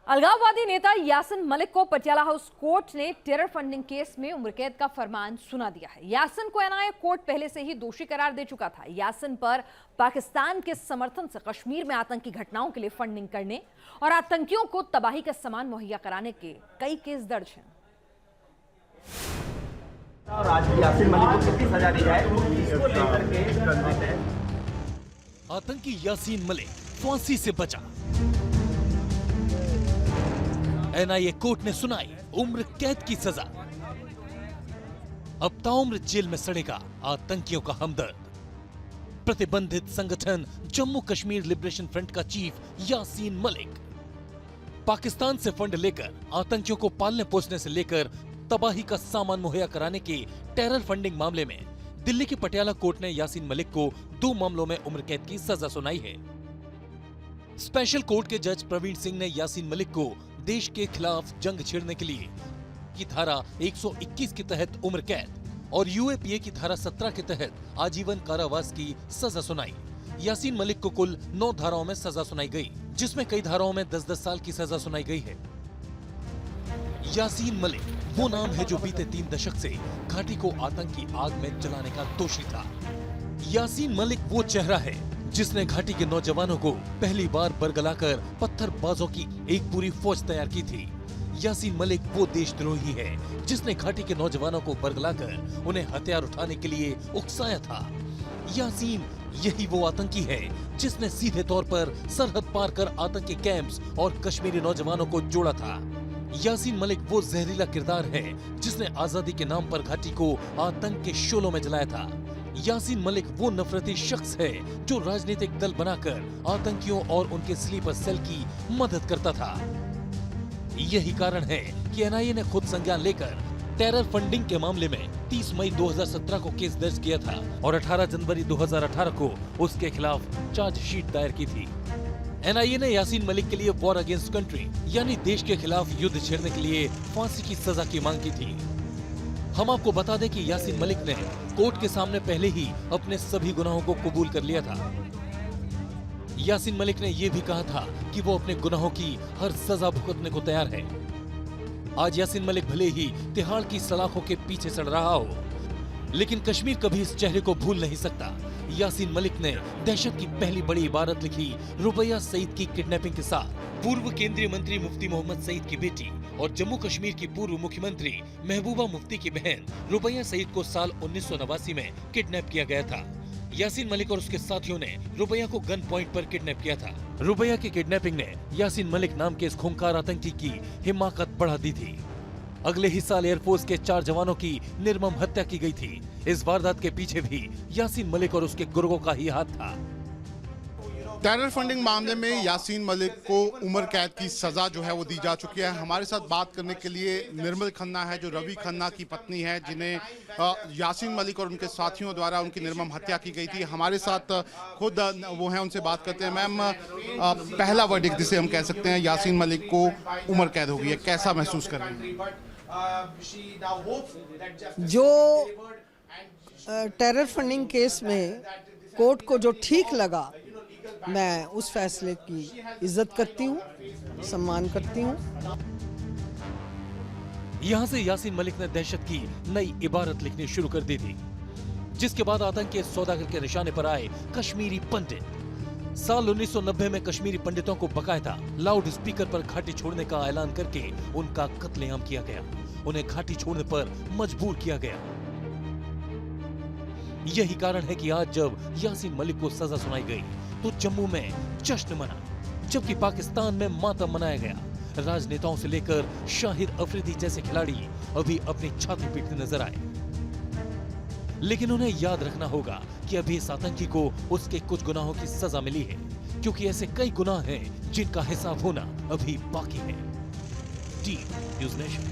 अलगाववादी नेता यासिन मलिक को पटियाला हाउस कोर्ट ने टेरर फंडिंग केस में उम्र कैद का फरमान सुना दिया है। यासिन को एनआईए कोर्ट पहले से ही दोषी करार दे चुका था। यासिन पर पाकिस्तान के समर्थन से कश्मीर में आतंकी घटनाओं के लिए फंडिंग करने और आतंकियों को तबाही का सामान मुहैया कराने के कई केस दर्ज हैं। और आज यासिन मलिक को कितनी सजा दी जाए इसको लेकर के आतंकी यासिन मलिक फांसी से बचा। एनआईए कोर्ट ने सुनाई उम्र कैद की सजा। अब ताउम्र जेल में सड़ेगा आतंकियों का हमदर्द। प्रतिबंधित संगठन जम्मू कश्मीर लिबरेशन फ्रंट का चीफ यासिन मलिक पाकिस्तान से फंड लेकर आतंकियों को पालने पोसने से लेकर तबाही का सामान मुहैया कराने के टेरर फंडिंग मामले में दिल्ली की पटियाला कोर्ट ने यासिन मलिक को 2 मामलों में उम्र कैद की सजा सुनाई है। स्पेशल कोर्ट के जज प्रवीण सिंह ने यासिन मलिक को देश के खिलाफ जंग छेड़ने के लिए की धारा 121 के तहत उम्र कैद और यूएपीए की धारा 17 के तहत आजीवन कारावास की सजा सुनाई। यासिन मलिक को कुल 9 धाराओं में सजा सुनाई गई, जिसमें कई धाराओं में 10-10 साल की सजा सुनाई गई है। यासिन मलिक वो नाम है जो बीते 3 दशक से घाटी को आतंकी आग में जलाने का दोषी था। यासिन मलिक वो चेहरा है जिसने घाटी के नौजवानों को पहली बार बरगलाकर पत्थरबाजों की एक पूरी फौज तैयार की थी। यासिन मलिक वो देशद्रोही है जिसने घाटी के नौजवानों को बरगलाकर उन्हें हथियार उठाने के लिए उकसाया था। यासिन यही वो आतंकी है जिसने सीधे तौर पर सरहद पार कर आतंकी कैंप्स और कश्मीरी नौजवानों को जोड़ा था। यासिन मलिक वो जहरीला किरदार है जिसने आजादी के नाम पर घाटी को आतंक के शोलों में जलाया था। यासिन मलिक वो नफरती शख्स है जो राजनीतिक दल बनाकर आतंकियों और उनके स्लीपर सेल की मदद करता था। यही कारण है कि एनआईए ने खुद संज्ञान लेकर टेरर फंडिंग के मामले में 30 मई 2017 को केस दर्ज किया था और 18 जनवरी 2018 को उसके खिलाफ चार्जशीट दायर की थी। एनआईए ने यासिन मलिक के लिए वॉर अगेंस्ट कंट्री यानी देश के खिलाफ युद्ध छेड़ने के लिए फांसी की सजा की मांग की थी। हम आपको बता दें कि यासिन मलिक ने कोर्ट के सामने पहले ही अपने सभी गुनाहों को कबूल कर लिया था। यासिन मलिक ने यह भी कहा था कि वो अपने गुनाहों की हर सजा भुगतने को तैयार है। आज यासिन मलिक भले ही तिहाड़ की सलाखों के पीछे चढ़ रहा हो, लेकिन कश्मीर कभी इस चेहरे को भूल नहीं सकता। यासिन मलिक ने दहशत की पहली बड़ी इबारत लिखी रुबैया सईद की किडनैपिंग के साथ। पूर्व केंद्रीय मंत्री मुफ्ती मोहम्मद सईद की बेटी और जम्मू कश्मीर की पूर्व मुख्यमंत्री महबूबा मुफ्ती की बहन रुबैया सईद को साल 1989 में किडनैप किया गया था। यासिन मलिक और उसके साथियों ने रुबैया को गन पॉइंट पर किडनैप किया था। रुबैया की किडनैपिंग ने यासिन मलिक नाम के इस खूंखार आतंकी की हिमाकत बढ़ा दी थी। अगले ही साल एयरफोर्स के 4 जवानों की निर्मम हत्या की गई थी। इस वारदात के पीछे भी यासिन मलिक और उसके गुर्गों का ही हाथ था। टेरर फंडिंग मामले में यासिन मलिक को उम्र कैद की सजा जो है वो दी जा चुकी है। हमारे साथ बात करने के लिए निर्मल खन्ना है जो रवि खन्ना की पत्नी है, जिन्हें यासिन मलिक और उनके साथियों द्वारा उनकी निर्मम हत्या की गई थी। हमारे साथ खुद वो हैं, उनसे बात करते हैं। मैम, पहला वर्डिक्ट जिसे हम कह सकते हैं यासिन मलिक को उम्र कैद हो गई है, कैसा महसूस कर रही हैं? जो टेरर फंडिंग केस में कोर्ट को जो ठीक लगा, मैं उस फैसले की इज्जत करती हूँ, सम्मान करती हूँ। यहाँ से यासिन मलिक ने दहशत की नई इबारत लिखनी शुरू कर दी थी, जिसके बाद आतंक के सौदागर के निशाने पर आए कश्मीरी पंडित। साल 1990 में कश्मीरी पंडितों को बकायदा लाउड स्पीकर पर घाटी छोड़ने का ऐलान करके उनका कत्लेआम किया गया। उन्हें घाटी छोड़ने पर मजबूर किया गया। यही कारण है कि आज जब यासिन मलिक को सजा सुनाई गई तो जम्मू में जश्न मना, जबकि पाकिस्तान में मातम मनाया गया। राजनेताओं से लेकर शाहिद अफरीदी जैसे खिलाड़ी अभी अपनी छाती पीटते नजर आए, लेकिन उन्हें याद रखना होगा कि अभी इस आतंकी को उसके कुछ गुनाहों की सजा मिली है, क्योंकि ऐसे कई गुनाह हैं जिनका हिसाब होना अभी बाकी है। T news nation.